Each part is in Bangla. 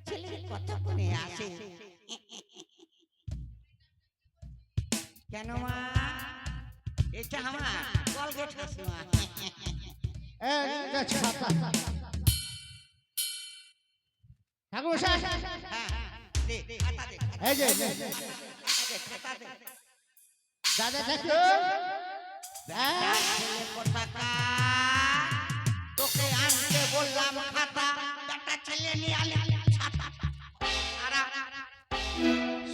ছেলে কথা কোনে আসে কেন মা এটা আমার কলগেট হাসমা এই ছাতা ঠাকুর মশাই হ্যাঁ দে খাতা দে এই যে খাতা দে দাদা দেখো ছেলে কোথাকা তোকে আনতে বললাম খাতা একটা ছেলে নিয়ে আলি ছাতা আরা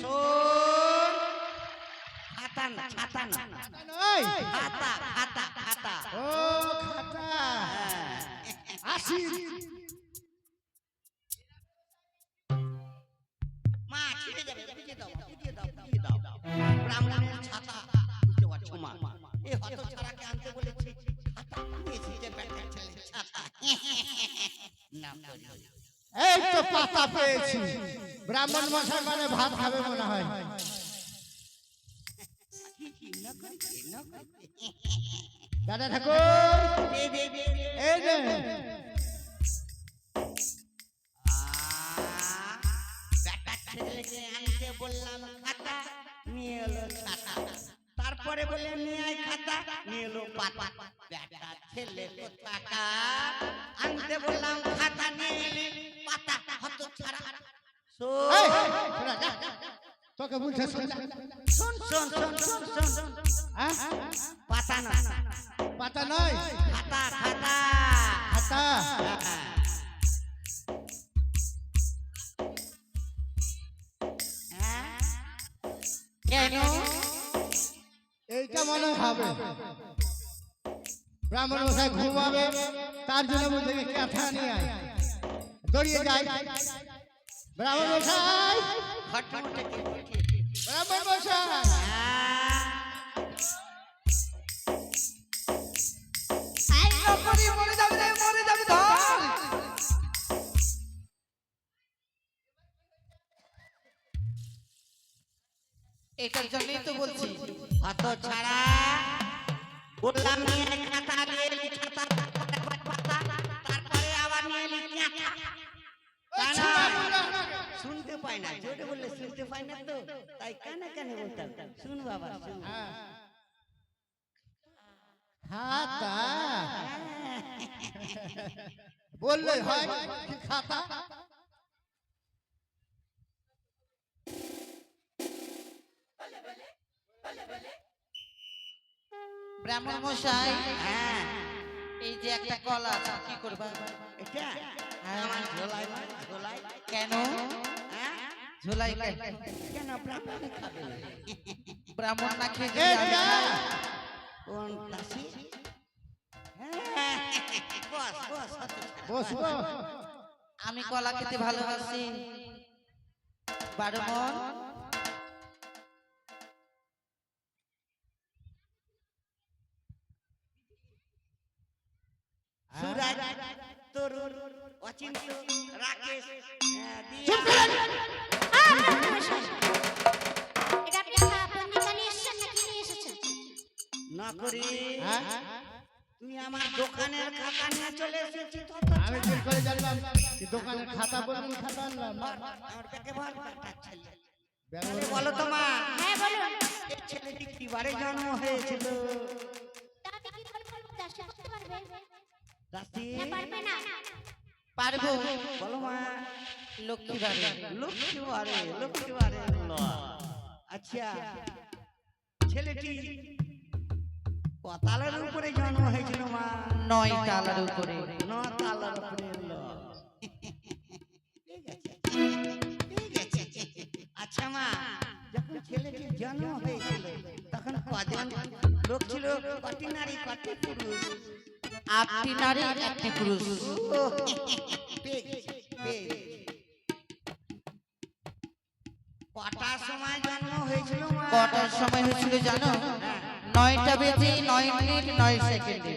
শোন খাতা না নয় খাতা খাতা খাতা ও খাতা আসি মা ছিড়ে যাবে বুঝিয়ে দাও ব্রাহ্মণের ছাতা বুঝতে পারছো মা এ হত ছাড়াকে আনতে বলেছে ছাতা নিয়েছি যে ব্যাটার ছেলে ছাতা নাম ধরে এই তো পাতা পেয়েছি ব্রাহ্মণ মশাই মানে ভাত খাবে মনে হয় দাদা ঠাকুর এই যে ব্যাটার ছেলেকে আনতে বললাম খাতা নিয়ে এলো ছাতা তারপরে বলে নিয়ে আয় খাতা নিয়ে এলো পাতা ব্যাটার ছেলে কোথাকা আনতে বললাম খাতা নিয়ে এলি পাতা হত ছাড়া এই, শোনা, যা। তোকে বলছে শোন শোন হ্যাঁ? পাতা না পাতা নয় খাতা খাতা খাতা কেন এইটা মনে হবে ব্রাহ্মণ মশাই ঘুমাবে তার জন্য বলছে কি কাঁথা নিয়ে আয় দড়িয়ে যায় ব্রাহ্মণ মশাই ব্রাহ্মণ মশাই এটার জন্যই তো বলছি অত ছাড়া বললাম নিয়ে খাতা নিয়ে এলি খাতা তারপরে আবার নিয়ে এলি কাঁথা শুনতে পাই না জোরে বললে শুনতে পাই না তো তাই কানে কানে বলতাম শুন বাবা শুন খাতা বললে হয় কি খাতা ব্রাহ্মণ মশাই এই যে একটা কলা আছে কি করবা এটা আমার ঝোলাই ঝোলাই কেন হ্যাঁ ঝোলাই কেন ব্রাহ্মণ খাবে ব্রাহ্মণ না খেয়ে এই যদি যা। আমি কোন দাসী বস বস বসবো আমি কলা খেতে ভালোবাসি 12 মন সুরাজ তরুণ অচিন্ত রাকেশ চুপ করে এটা আপনি পঞ্জিকা নিয়ে এসেছেন নাকি নিয়ে এসেছেন? না করি হ্যাঁ? তুমি আমার দোকানের খাতা নিয়ে চলে এসেছি আমি কি করে জানলাম কি দোকানের খাতা বললেন খাতা আনলাম আমার পেটে ভর ব্যাটার ছেলে ব্যাঙ্গল- তাহলে বলো তো মা হ্যাঁ বলুন। এই ছেলেটি কিবারে জন্ম হয়েছিল তাতে কি করে বলুন? দাসী আসতে পারবে? দাসী না পারবে না? পারবো বলো মা লক্ষ্মী বাড়ি লক্ষ্মীবারে আচ্ছা ছেলেটি কতালের উপরে জন্ম হয়েছিল মা 9 তালার উপরে তালার উপরে এলো। ঠিক আছে, ঠিক আছে। আচ্ছা মা যখন ছেলেটির জন্ম হয়েছিল তখন কজন লোক ছিল কটি নারী কটি পুরুষ 8টি নারী 1টি পুরুষ পেয়ে গেছি, পেয়ে গেছি। কটার সময় জন্ম হয়েছিল মা কটার সময় হয়েছিল জানো 9টা বেজে 9 মিনিট 9 সেকেন্ডে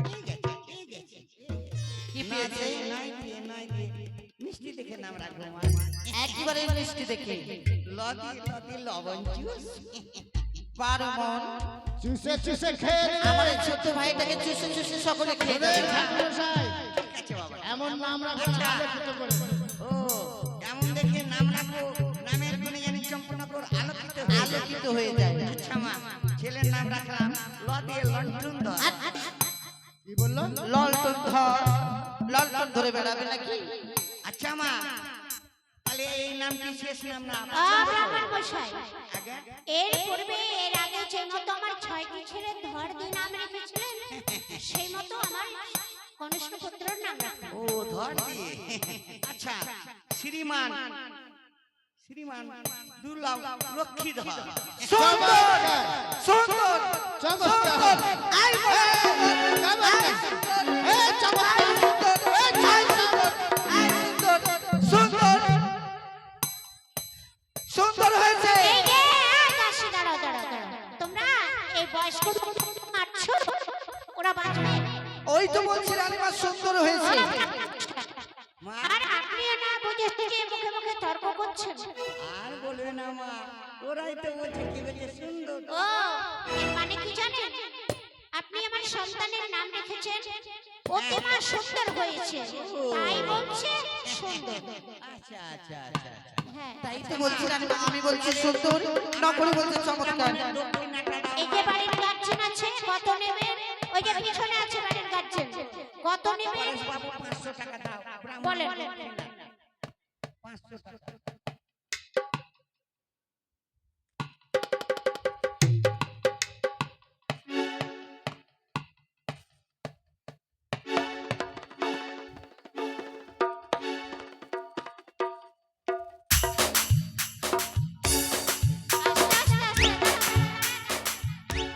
ঠিক আছে, ঠিক আছে। কি পেয়েছে মিষ্টি দেখে নাম রাখবো মা একেবারে মিষ্টি দেখে লদি লবণ জুস 12 মন চুষে চুষে খেয়ে নেবে। আমার এই ছোট্ট ভাইটাকে চুষে চুষে সকলে খেয়ে ওরে যাবে ঠাকুর মশাই, ঠিক আছে বাবা এমন নাম রাখো না আলোকিত করে। ও এমন দেখে নাম রাখো, নামের গুণে জানি সম্পূর্ণ কর আলোকিত হয়ে যায়। আলোকিত হয়ে যায়। আচ্ছা মা, ছেলের নাম রাখলাম ল দিয়ে লন্ঠন ধর। কি বললো? ললটন ধর, ললটন ধরে বেড়াবে নাকি? আচ্ছা মা, তাহলে এই নাম কি শেষ নাম না? ব্রাহ্মণ মশাই, আগে এর পূর্বে এর আগে যে মতো আমার 6টি ছেলে ধর দিয়ে নাম রেখেছিলেন, সেই মতো আমার কনিষ্ঠ পুত্রর নাম রাখলাম। ও ধর দিয়ে। আচ্ছা শ্রীমান, শ্রীমান দুর্লভ লক্ষ্মী ধর। চমৎকার, সুন্দর, চমৎকার। আই চমৎকার। এই চমৎকার। এই চমৎকার। সুন্দর, সুন্দর হয়েছে। এই যে, দাসী, দাঁড়াও, দাঁড়াও, দাঁড়াও। তোমরা এই বয়স্ক মারছো, ওরা বাঁচবে। ওই তো বলছি রানীমা সুন্দর হয়েছে। মা আর আপনিও না বুঝে সুঝে মুখে মুখে তর্ক করছেন। আর বলবে না মা, ওরাই তো বলছে কি বলছে সুন্দর। ও, এর মানে কি জানেন? আপনি আমার সন্তানের নাম রেখেছেন প্রতিমা সুন্দর হয়েছে, তাই বলছে সুন্দর। আচ্ছা আচ্ছা আচ্ছা আচ্ছা। হ্যাঁ, তাই তো বলছি রানীমা, আমি বলছি সুন্দর, নকল বলছে চমৎকার। দক্ষিণাটা দাও। এই যে বাড়ির গার্জেন আছে, কত নেবেন? ওই যে পিছনে আছে বাড়ির গার্জেন, কত নেবেন? পরেশ বাবু 500 টাকা দাও। ব্রাহ্মণ বলেন। দক্ষিণা। 500 টাকা। আস্তে, আস্তে, আস্তে।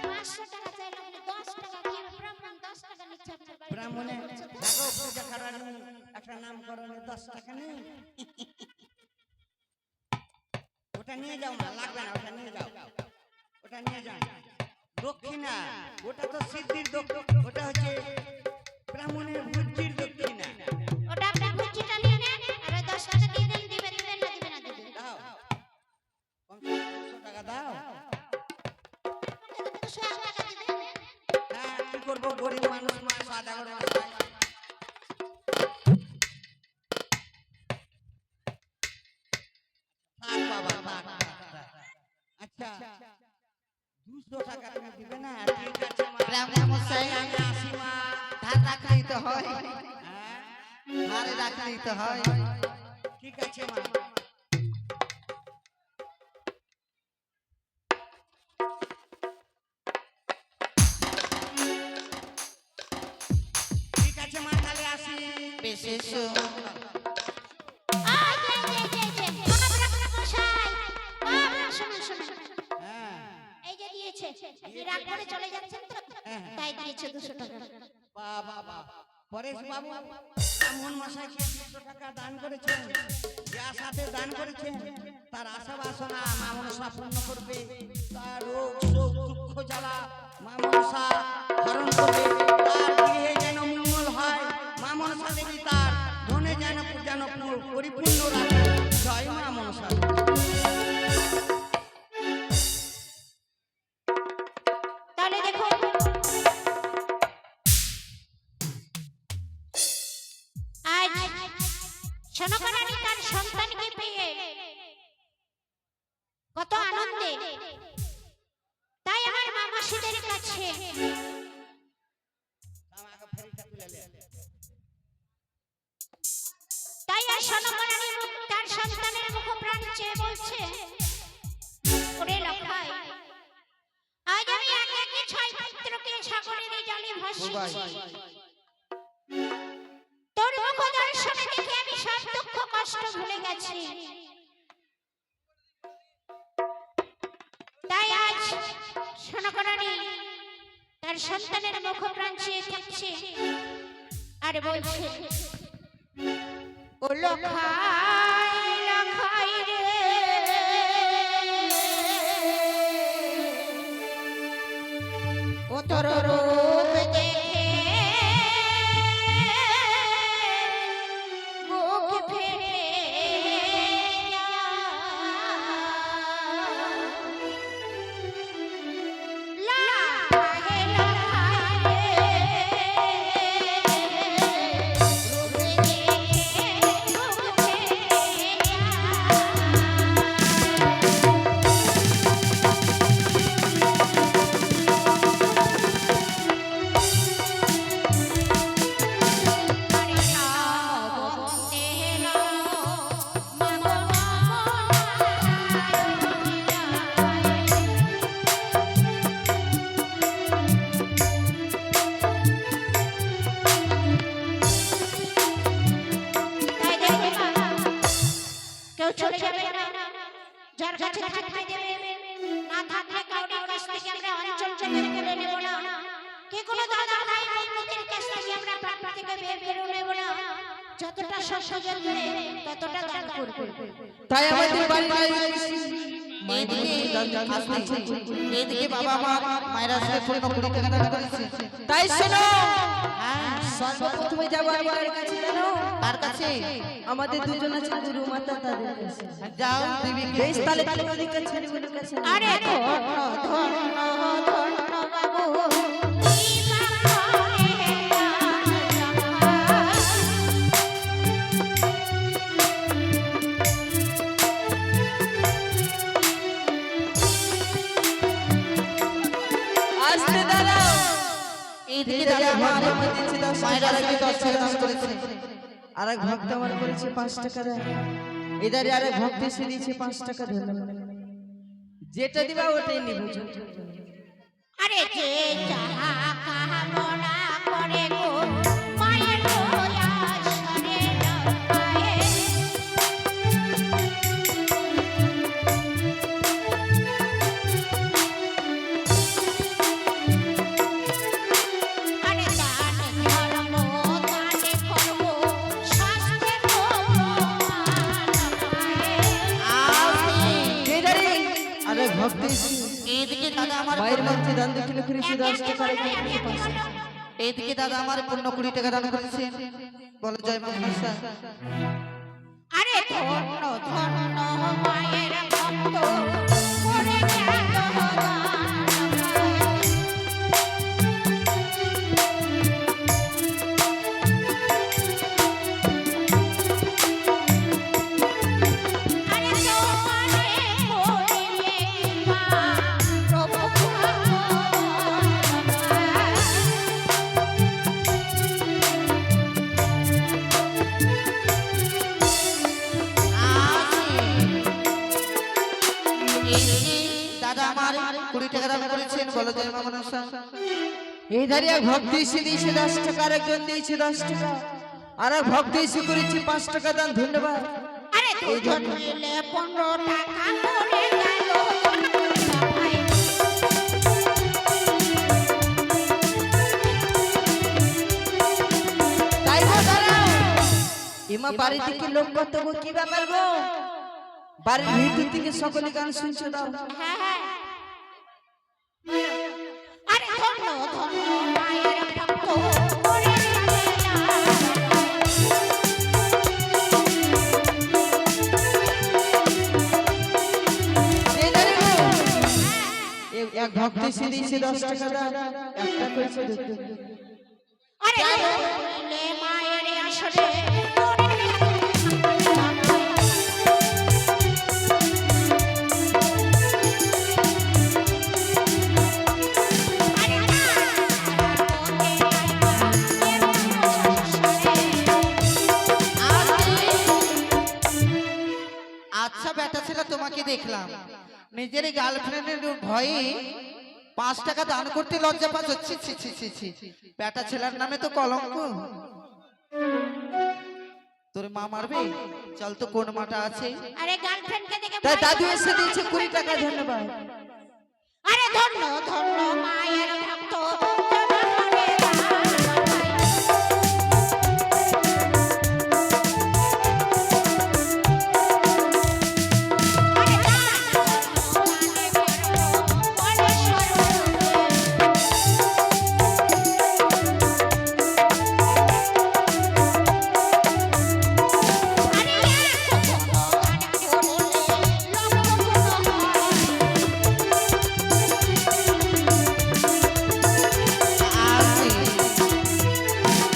500 টাকা চাইলাম, 10 টাকা দিয়ে ব্রাহ্মণ 10 টাকা নিচ্ছে আপনার বাড়িতে। ব্রাহ্মণে দেখো পূজা করার একটা নামকরণে 10 টাকা নেই। ওটা নিয়ে যাও না, লাগবে না, ওটা নিয়ে যাও, ওটা নিয়ে যাও। দক্ষিণা, ওটা তো সিদ্ধির দক্ষিণ, ওটা হচ্ছে ব্রাহ্মণের বুদ্ধির দক্ষিণা। ওটা আপনি বুঝিটা নিয়ে নেন, আর ওই 10 টাকা দিয়ে দেন, দিবেন না দিবেন না দিবেন। দাও, কমসে কম 200 টাকা দাও। 201 টাকা দিবেন। হ্যাঁ, কি করবো, গরিব মানুষ, মা সাদাগর মাছ খায়। থাক বাবা, থাক, থাক, থাক। আচ্ছা 200 টাকা তুমি দিবে না? ঠিক আছে মা, ব্রাহ্মণ মশাই, আমি আসি মা। ধার রাখলেই তো হয়, হ্যাঁ, ধারে রাখলেই তো হয়। ঠিক আছে মা। ঠিক আছে মা, তাহলে আসি। বেশ এসো। এই যে, ব্রাহ্মণ মশাই, শুনুন, শুনুন। হ্যাঁ, এই যে দিয়েছে, আপনি রাগ করে চলে যাচ্ছেন তো, তাই দিয়েছে 200 টাকা। বাবা বাবা, পরেশ বাবু ব্রাহ্মণ মশাইকে 200 টাকা দান করেছেন। যা সাথে দান করেছেন তার আশা বাসনা মা মনসা পূর্ণ করবে। তার রোগ শোক দুঃখ জ্বালা মা মনসা হরণ করবে। তার গৃহে যেন মঙ্গল হয়, মা মনসা দেবী তার ধনে যেন যেন পরিপূর্ণ রাখে। জয় মা মনসা। তাহলে দেখুন, আজ সনকারানী তার সন্তানকে পেয়ে কত আনন্দে, তাই আমার মামাসিদের কাছে আমাকে ফেরিটা তুলে নে। তাই আর সনকারানী তার সন্তানের মুখ প্রাণ চেয়ে বলছে, ওরে লক্ষাই, আজ আমি একে একে 6 পুত্রকে সাগরের জলে ভাসিয়েছি। তোর মুখ দর্শনে দেখে আমি সব দুঃখ কষ্ট ভুলে গেছি। তাই আজ সনকারানী তার সন্তানের মুখ প্রাণ চেয়ে থাকছে আর বলছে, ও লক্ষাই, লক্ষাই রে, ও তোর রূপ দেখে বুক ফেটে যায়। কোনো দাদা ভাই বন্ধুদের কাছ থেকে আমরা প্রাণ থেকে বের করে নেব না, যতটা সহযোগ করে ততটা দান করব। তাই আমাদের বাড়ির এইদিকে বাবা মা মায়েরা সে পূর্ণ 20 টাকা দান করেছে। তাই শোনো, সর্বপ্রথমে যাবো আমি কার কাছে জানো? তার কাছে আমাদের দুজন আছে গুরু মাতা, তাদের কাছে যাও দেবী বেশ। তাহলে তাহলে ওদের কাছে ওদের কাছে আরে ধন্য ধন্য ধন্য বাবু কি বাবারে আসতে দাঁড়াও। এইদিকে দাদা আমার দিচ্ছে 10 মায়েরা সে 10 টাকা দান করেছে। আর এক ভক্ত আমার করেছে 5 টাকা দেয়। এদারে আর এক ভক্ত এসে দিয়েছে 5 টাকা ধন্যবাদ। যেটা দিবা ওটাই নিব। আরে যে যাহা কামনা করে গো মায়ের দয়া সরে লয়। আরে দান ধর্ম দানে করব শাস্ত্রে এদারে আর এক ভক্ত এসে এইদিকে দাদা আমার মায়ের মধ্যে দান দেখিলে করেছে 10 টাকা আর এক ভক্ত 5 টাকা। এইদিকে দাদা আমার পূর্ণ 20 টাকা দান করেছে। বলে জয় মা মনসা। আরে ধন্য ধন্য মায়ের ভক্ত করে গেল দান। আরে তোমারে করিবে কৃপা প্রভু দাদা আমার 20 টাকা দান করেছেন। বলে জয় মা মনসা। এইদারে এক ভক্ত এসে দিয়েছে 10 টাকা, আর একজন দিয়েছে 10 টাকা, আর এক ভক্ত এসে করেছে 5 টাকা দান ধন্যবাদ। আরে দুজন মিলে 15 টাকা করে গেল ভাই। তাই গো দাঁড়াও। এমা বাড়ি থেকে লোক কত গো, কি ব্যাপার গো? বাড়ির ভিতর থেকে সকলে গান শুনছো দাও। হ্যাঁ হ্যাঁ আরে ধন্য ধন্য মায়ের ভক্ত করে এইদারে গো এক ভক্ত এসে দিয়েছে 10 টাকা দান, একটা কইছে দুটো। আরে মিলে মায়ের আসরে আচ্ছা বেটা ছেলে, তোমাকে দেখলাম নিজের গার্লফ্রেন্ডের ভয়ে 5 টাকা দান করতে লজ্জা পাচ্ছ। ছি ছি ছি ছি ছি। বেটা ছেলের নামে তো কলঙ্ক। তোর মা মারবে? চল তো কোন মাটা আছে। আরে গার্লফ্রেন্ডকে দেখে তাই ভয় দাদু পায়। এসে দিয়েছে 20 টাকা ধন্যবাদ। আরে ধন্য ধন্য মায়ের ভক্ত জনগণে দান। আরে দান দানে করব আরে এত দান করলে লক্ষ হয়।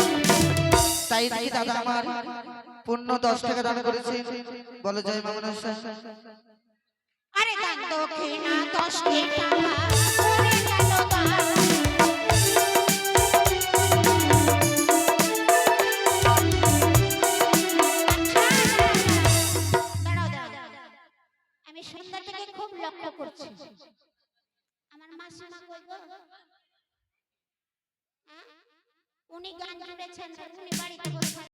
তাই কি দাদা আমার পূর্ণ 10 টাকা দান করেছে। বলে জয় মা মনসা। আরে দান দক্ষিণা 10 টাকা করে গেল দান। দাঁড়াও, দাঁড়াও। আমি সন্ধ্যা থেকে খুব লক্ষ্য করছি। আমার মাসিমা কই গো? হ্যাঁ? উনি গান জুড়েছেন, উনি বাড়িতে বসে